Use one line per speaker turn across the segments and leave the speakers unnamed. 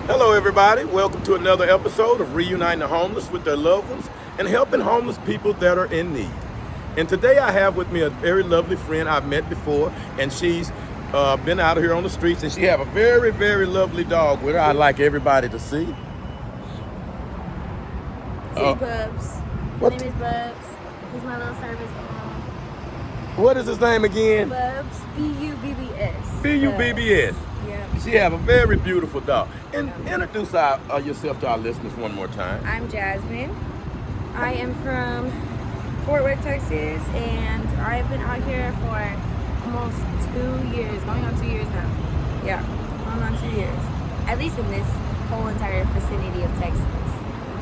Hello, everybody. Welcome to another episode of Reuniting the Homeless with their loved ones and helping homeless people that are in need. And today I have with me a very lovely friend I've met before, and she's been out here on the streets, and she have a very, very lovely dog with her. I'd like everybody to see.
Bubs.
what-
His name is Bubs. He's my little service dog.
What is his name again?
Bubs. B-U-B-B-S.
B-U-B-B-S.
Yeah.
She have a very beautiful dog. And introduce yourself to our listeners one more time.
I'm Jasmine. I am from Fort Worth, Texas, and I've been out here for almost 2 years, going on 2 years now. Yeah, going on 2 years. At least in this whole entire vicinity of Texas.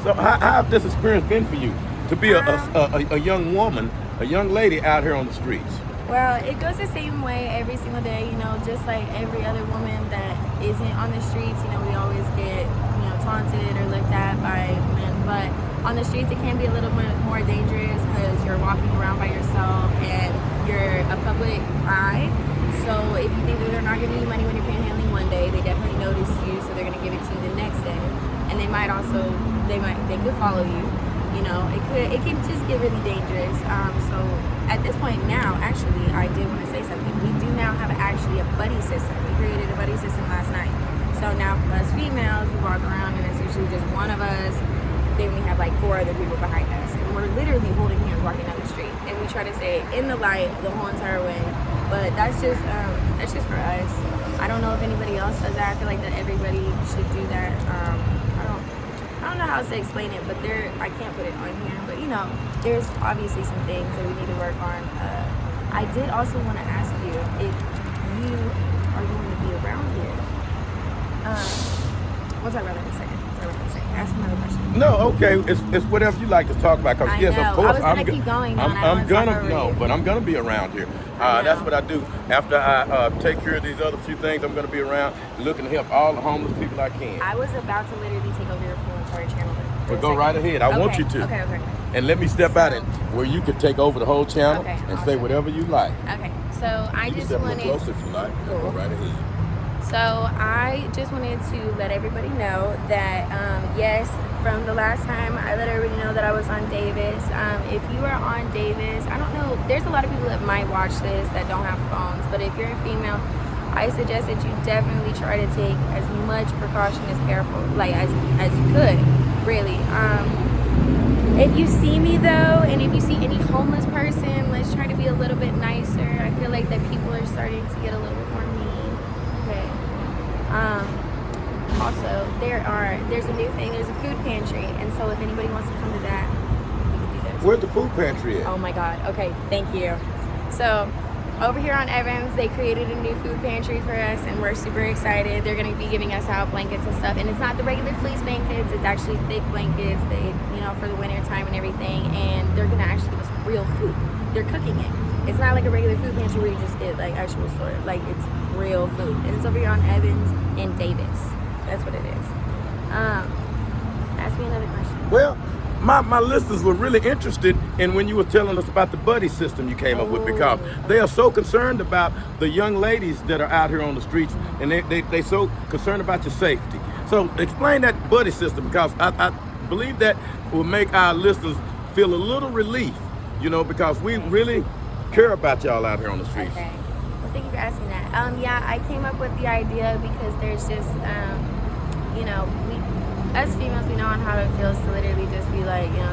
So how have this experience been for you to be a young woman, a young lady out here on the streets?
Well, it goes the same way every single day, just like every other woman that isn't on the streets. We always get, taunted or looked at by men. But on the streets, it can be a little bit more dangerous because you're walking around by yourself and you're a public eye. So if you think that they're not giving you money when you're panhandling one day, they definitely notice you, so they're going to give it to you the next day. And they could follow you. It can just get really dangerous. So at this point now, actually, I did want to say something. We do now have actually a buddy system. We created a buddy system last night. So now us females, we walk around and it's usually just one of us. Then we have like 4 other people behind us. And we're literally holding hands walking down the street. And we try to stay in the light the whole entire way. But that's just for us. I don't know if anybody else does that. I feel like that everybody should do that. I don't know how to explain it, but I can't put it on here. But there's obviously some things that we need to work on. I did also want to ask you if you are going to be around here. We'll talk about that in a second. Ask another question.
No, okay. It's whatever you like to talk about. Cause yes,
know.
of course,
I was gonna keep going.
But I'm gonna be around here. That's what I do. After I take care of these other few things, I'm gonna be around looking to help all the homeless people I can.
I was about to literally take over your full entire channel.
But go right ahead. I want you to.
Okay.
And let me step out and where you could take over the whole channel and say
awesome.
whatever you like.
Okay. So I
You can
just
step
wanted.
closer if you like.
Cool.
Go right ahead.
So I just wanted to let everybody know that yes, from the last time I let everybody know that I was on Davis. If you are on Davis, I don't know. There's a lot of people that might watch this that don't have phones, but if you're a female, I suggest that you definitely try to take as much precaution as you could, really. If you see me though, and if you see any homeless person, let's try to be a little bit nicer. I feel like that people are starting to get a little bit more mean. Okay. Also, there's a new thing. There's a food pantry, and so if anybody wants to come to that, you can do that too.
Where's the food pantry at?
Oh my God. Okay, thank you. So over here on Evans, they created a new food pantry for us, and we're super excited. They're going to be giving us out blankets and stuff, and it's not the regular fleece blankets. It's actually thick blankets. For the winter time and everything, and they're going to actually give us real food. They're cooking it. It's not like a regular food pantry where you just get like actual store. Like, it's real food, and it's over here on Evans and Davis. That's what it is. Ask me another question.
Well, my listeners were really interested in when you were telling us about the buddy system you came up with, because they are so concerned about the young ladies that are out here on the streets, and they so concerned about your safety. So explain that buddy system, because I believe that will make our listeners feel a little relief, because we really care about y'all out here on the streets.
Okay. Well, thank you for asking that. I came up with the idea because there's just, us females, we know on how it feels to literally just be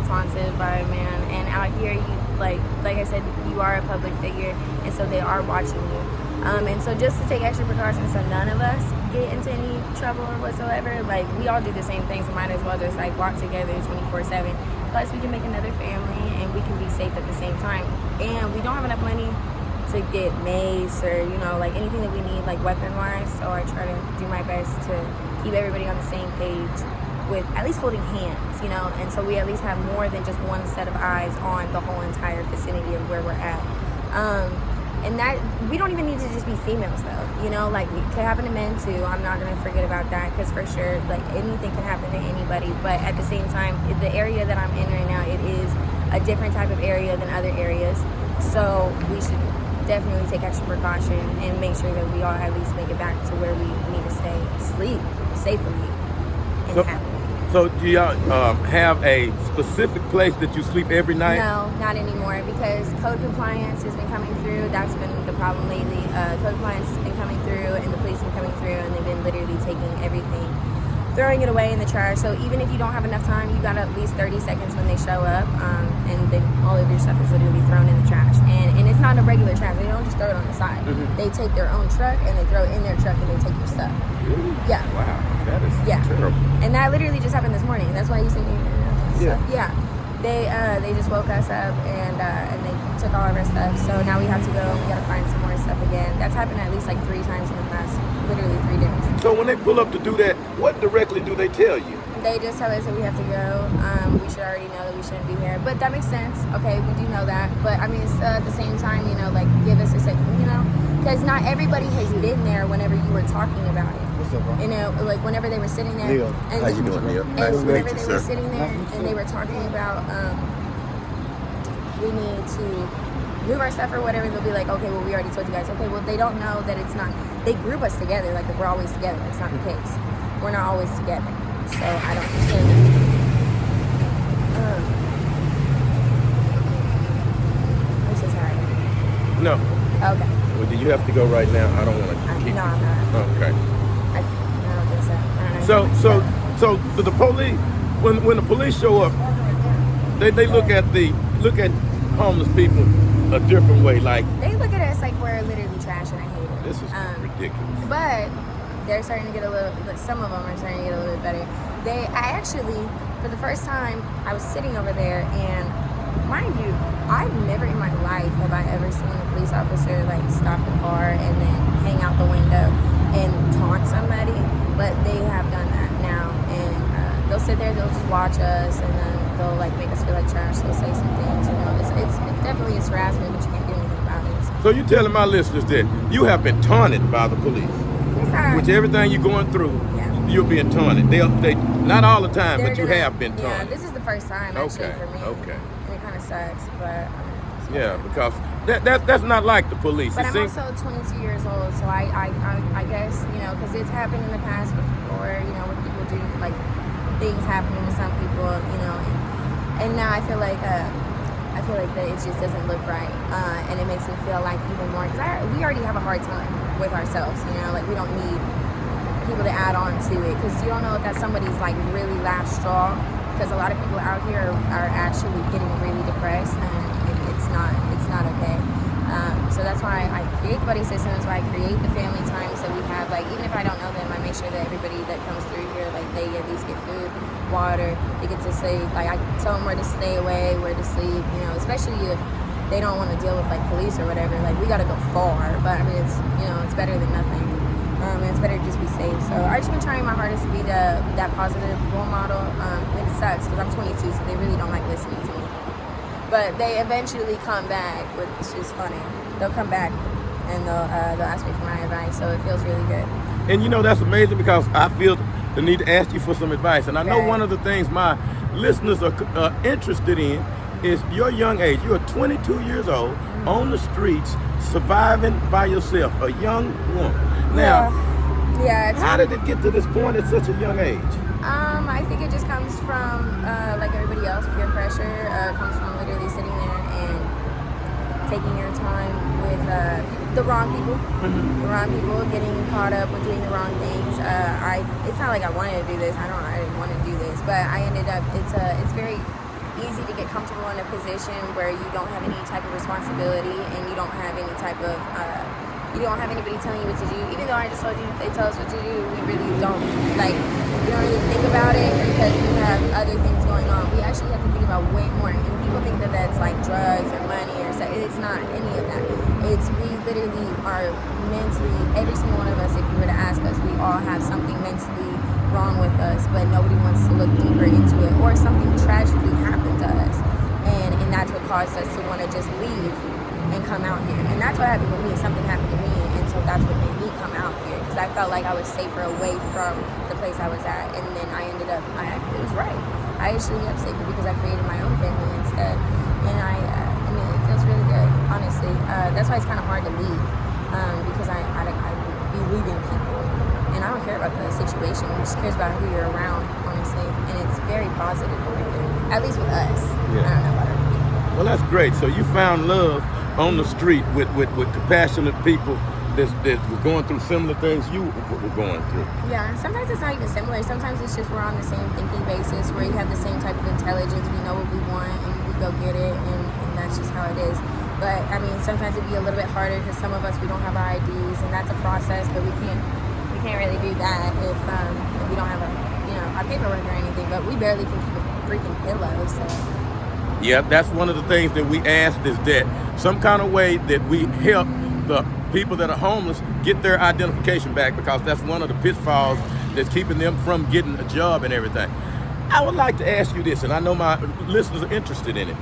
taunted by a man. And out here, you like I said, you are a public figure, and so they are watching you. And so just to take extra precautions so none of us get into any trouble or whatsoever, we all do the same things, so might as well just walk together 24/7. Plus we can make another family and we can be safe at the same time. And we don't have enough money to get mace or, anything that we need, weapon-wise. So I try to do my best to keep everybody on the same page with at least holding hands, and so we at least have more than just one set of eyes on the whole entire vicinity of where we're at. And that, we don't even need to just be females though, it could happen to men too. I'm not going to forget about that, because for sure, anything can happen to anybody. But at the same time, the area that I'm in right now, it is a different type of area than other areas. So we should definitely take extra precaution and make sure that we all at least make it back to where we need to stay, sleep safely. anything happen.
So do y'all have a specific place that you sleep every night?
No, not anymore, because code compliance has been coming through. That's been the problem lately. Code compliance has been coming through, and the police have been coming through, and they've been literally taking everything, throwing it away in the trash. So even if you don't have enough time, you got at least 30 seconds when they show up, and then all of your stuff is literally thrown in the trash. And it's not a regular trash. They don't just throw it on the side. Mm-hmm. They take their own truck, and they throw it in their truck, and they take your stuff.
Really?
Yeah.
Wow, that is terrible.
And that literally just happened this morning. That's why you see me.
Yeah.
Yeah. They just woke us up and they took all of our stuff. So now we have to go. We got to find some more stuff again. That's happened at least like 3 times in the past, literally 3 days.
So when they pull up to do that, what directly do they tell you?
They just tell us that we have to go. We should already know that we shouldn't be here. But that makes sense. Okay, we do know that. But I mean, it's, at the same time, you know, like give us a second, you know, because not everybody has been there whenever you were talking about it. You know, like whenever they were sitting there.
Neil.
And,
How you doing, Neil?
And
Nice to meet
whenever
you,
they
sir.
were sitting there and they were talking about we need to move our stuff or whatever, they'll be like, okay, well, we already told you guys. Okay, well, they don't know that it's not. They group us together like we're always together. It's not the case. We're not always together. So I don't understand that. I'm so sorry.
No.
Okay.
Well, do you have to go right now? I don't want to keep.
No, I'm not.
Okay.
I don't think so. I don't know.
So the police, when the police show up, they look at homeless people a different way. Like,
They look at us like we're literally trash, and I hate it.
this is ridiculous.
But they're starting to get a little. Some of them are starting to get a little bit better. I actually, for the first time, I was sitting over there, and mind you, I've never in my life have I ever seen a police officer like stop the car and then hang out the window and taunt somebody. But they have done that now, and they'll sit there, they'll just watch us, and then they'll like make us feel like trash. They'll say some things, you know. It definitely is harassment, but you can't do anything about it.
So you telling my listeners that you have been taunted by the police, which everything you're going through, you're being taunted. They not all the time, but you have been taunted.
Yeah, this is the first time actually for me.
Okay.
And it kind of sucks, but.
Yeah, because that's not like the police.
But I'm also 22 years old, so I guess, you know, because it's happened in the past before, you know, when people do, like, things happening to some people, you know, and now I feel like that it just doesn't look right, and it makes me feel like even more, because we already have a hard time with ourselves, you know, like, we don't need people to add on to it, because you don't know if that's somebody's, like, really last straw, because a lot of people out here are actually getting really depressed, and it's not okay. So that's why I create the buddy system. That's why I create the family time. So we have, like, even if I don't know them, I make sure that everybody that comes through here, like, they at least get food, water, they get to sleep. Like, I tell them where to stay away, where to sleep, you know, especially if they don't want to deal with, like, police or whatever. Like, we got to go far, but I mean, it's, you know, it's better than nothing. And it's better to just be safe. So I've just been trying my hardest to be that positive role model. And it sucks because I'm 22, so they really don't like listening to me. But they eventually come back, which is funny. They'll come back and they'll ask me for my advice, so it feels really good.
And you know, that's amazing, because I feel the need to ask you for some advice. And I know one of the things my listeners are interested in is your young age. You are 22 years old, on the streets, surviving by yourself, a young woman. Now, how did it get to this point at such a young age?
I think it just comes from, like everybody else, peer pressure. Comes from literally sitting there and taking your time with the wrong people. Mm-hmm. The wrong people, getting caught up with doing the wrong things. It's not like I wanted to do this. I didn't want to do this, but I ended up. It's very easy to get comfortable in a position where you don't have any type of responsibility and you don't have any type of. You don't have anybody telling you what to do. Even though I just told you they tell us what to do, we really don't. Like, we don't really think about it because we have other things going on. We actually have to think about way more. And people think that that's like drugs or money or sex. It's not any of that. We literally are mentally, every single one of us, if you were to ask us, we all have something mentally wrong with us, but nobody wants to look deeper into it. Or something tragically happened to us. And that's what caused us to want to just leave and come out here. And that's what happened with me. Something happened to me, and so that's what made me come out here, because I felt like I was safer away from the place I was at. And then I ended up, it was right. I actually am safer because I created my own family instead. And I mean, it feels really good, honestly. That's why it's kind of hard to leave, because I be leaving people. And I don't care about the situation. It just cares about who you're around, honestly. And it's very positive over here, at least with us.
Yeah.
I don't know about everybody.
Well, that's great. So you found love on the street with compassionate people that were going through similar things you were going through.
Yeah, and sometimes it's not even similar. Sometimes it's just we're on the same thinking basis, where you have the same type of intelligence. We know what we want, and we go get it, and that's just how it is. But I mean, sometimes it'd be a little bit harder because some of us, we don't have our IDs, and that's a process. But we can't really do that if we don't have our paperwork or anything. But we barely can keep a freaking pillow. So.
Yeah, that's one of the things that we asked, is that some kind of way that we help the people that are homeless get their identification back, because that's one of the pitfalls that's keeping them from getting a job and everything. I would like to ask you this, and I know my listeners are interested in it.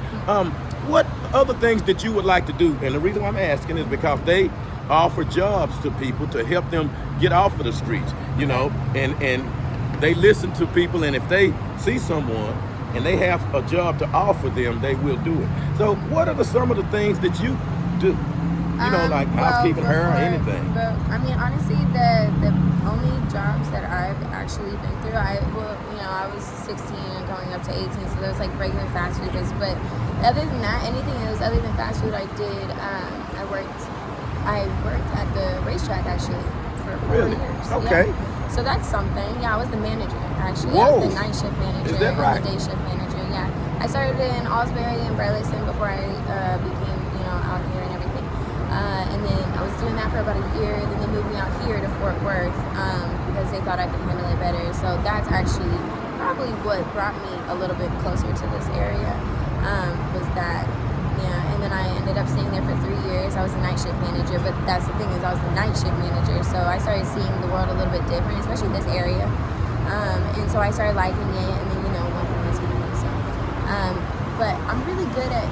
What other things that you would like to do? And the reason why I'm asking is because they offer jobs to people to help them get off of the streets, and they listen to people, and if they see someone and they have a job to offer them, they will do it. So what are some of the things that you do? Like housekeeping, hair, or anything?
I mean, honestly, the only jobs that I've actually been through, I was 16 and going up to 18, so there was like regular fast food business. But other than that, anything else other than fast food, I did. I worked at the racetrack actually for 4 years.
Okay.
Yeah. So that's something. Yeah, I was the manager actually.
Whoa.
I was the night shift manager.
Is that right?
And the day shift manager. Yeah. I started in Osbury and Burleson before I became out here and everything. And then I was doing that for about a year. Then they moved me out here to Fort Worth because they thought I could handle it better. So that's actually probably what brought me a little bit closer to this area. Was that. Yeah, and then I ended up staying there for 3 years. I was the night shift manager, but that's the thing, is I was the night shift manager, so I started seeing the world a little bit different, especially this area. And so I started liking it, and then one thing is another. So, but I'm really good at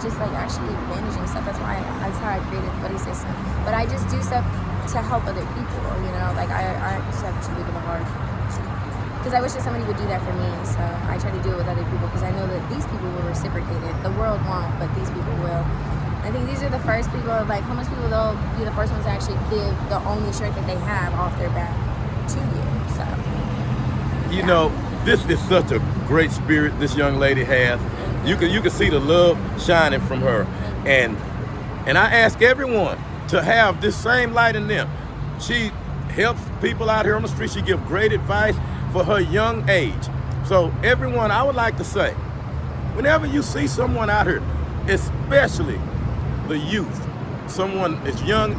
just like actually managing stuff. That's how I created the buddy system. But I just do stuff to help other people. Like I just have too big of a heart. Because I wish that somebody would do that for me, so I try to do it with other people, because I know that these people will reciprocate it. The world won't, but these people will. I think these are the first people, like homeless people, they'll be the first ones to actually give the only shirt that they have off their back to you. So,
this is such a great spirit this young lady has. You can see the love shining from her, and I ask everyone to have this same light in them. She helps people out here on the street. She gives great advice for her young age. So everyone, I would like to say, whenever you see someone out here, especially the youth, someone is young,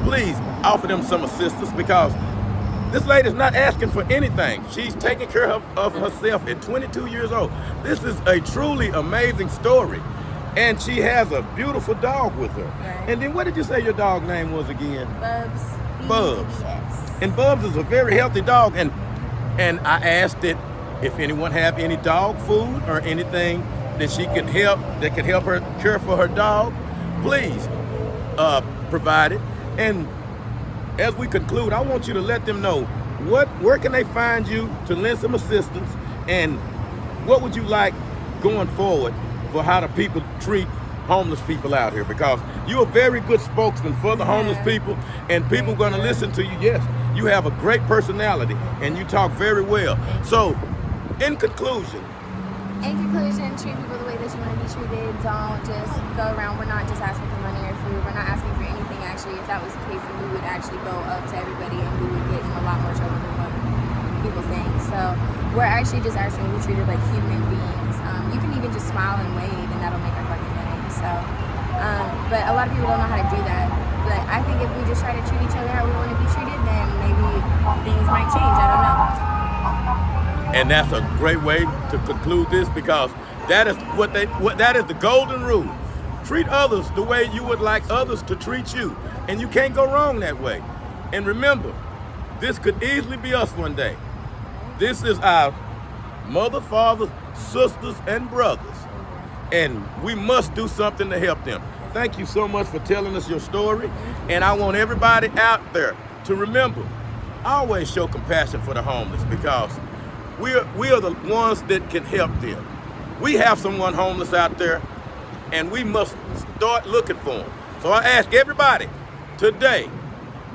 please offer them some assistance, because this lady's not asking for anything. She's taking care of herself at 22 years old. This is a truly amazing story. And she has a beautiful dog with her.
Right.
And then what did you say your dog name was again?
Bubs.
Bubs.
Yes.
And Bubs is a very healthy dog. And I asked that if anyone have any dog food or anything that could help her care for her dog, please provide it. And as we conclude, I want you to let them know where can they find you to lend some assistance, and what would you like going forward for how the people treat homeless people out here, because you're a very good spokesman for the homeless people, and people are going to listen to you. Yes, you have a great personality and you talk very well. So, in conclusion,
treat people the way that you want to be treated. Don't just go around. We're not just asking for money or food. We're not asking for anything, actually. If that was the case, then we would actually go up to everybody and we would get in a lot more trouble than what people think. So we're actually just asking to be treated like human beings. You can even just smile and wave, and that'll make our fucking day. So, but a lot of people don't know how to do that. But I think if we just try to treat each other how we want to be treated, then maybe things might change. I don't know.
And that's a great way to conclude this, because that is that is the golden rule. Treat others the way you would like others to treat you, and you can't go wrong that way. And remember, this could easily be us one day. This is our mother, fathers, sisters, and brothers, and we must do something to help them. Thank you so much for telling us your story, and I want everybody out there to remember, always show compassion for the homeless, because we are the ones that can help them. We have someone homeless out there, and we must start looking for them. So I ask everybody today,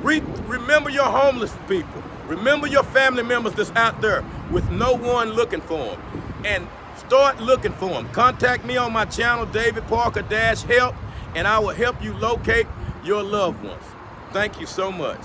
read remember your homeless people. Remember your family members that's out there with no one looking for them. And start looking for them. Contact me on my channel, David Parker-Help, and I will help you locate your loved ones. Thank you so much.